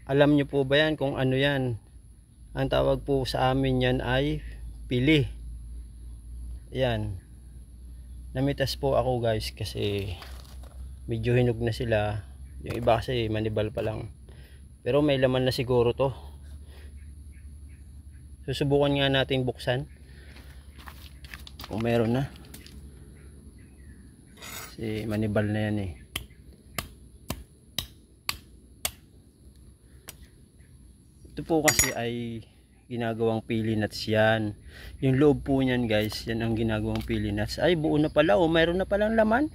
Alam nyo po ba yan kung ano yan? Ang tawag po sa amin yan ay pili. Yan. Namitas po ako guys kasi medyo hinog na sila. Yung iba kasi manibal pa lang. Pero may laman na siguro to. Susubukan nga natin buksan kung meron na. Kasi manibal na yan eh. Ito po kasi ay ginagawang pili nuts yan. Yung loob po niyan guys, yan ang ginagawang pili nuts. Ay buo na pala oh, mayroon na palang laman.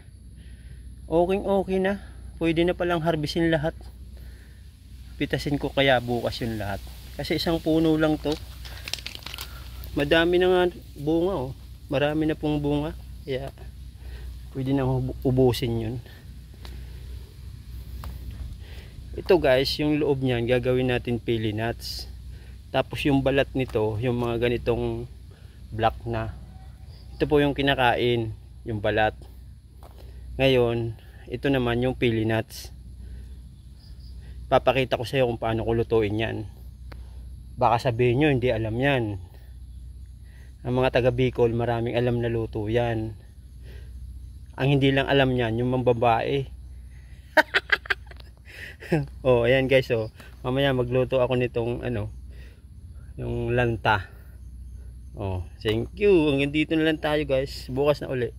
Okay na. Pwede na palang harbisin lahat. Pitasin ko kaya bukas yung lahat. Kasi isang puno lang to. Madami na nga bunga oh. Marami na pong bunga. Kaya pwede na ubusin yun. Ito guys, yung loob niyan gagawin natin pili nuts. Tapos yung balat nito, yung mga ganitong black na. Ito po yung kinakain, yung balat. Ngayon, ito naman yung pili nuts. Papakita ko sa iyo kung paano ko lutuin 'yan. Baka sabihin niyo hindi alam 'yan. Ang mga taga Bicol, maraming alam na luto 'yan. Ang hindi lang alam niyan yung mga babae. Oh, ayan guys, oh. Mamaya magluto ako nitong ano, yung lanta. Oh, thank you. Hanggang dito na lang tayo guys. Bukas na uli.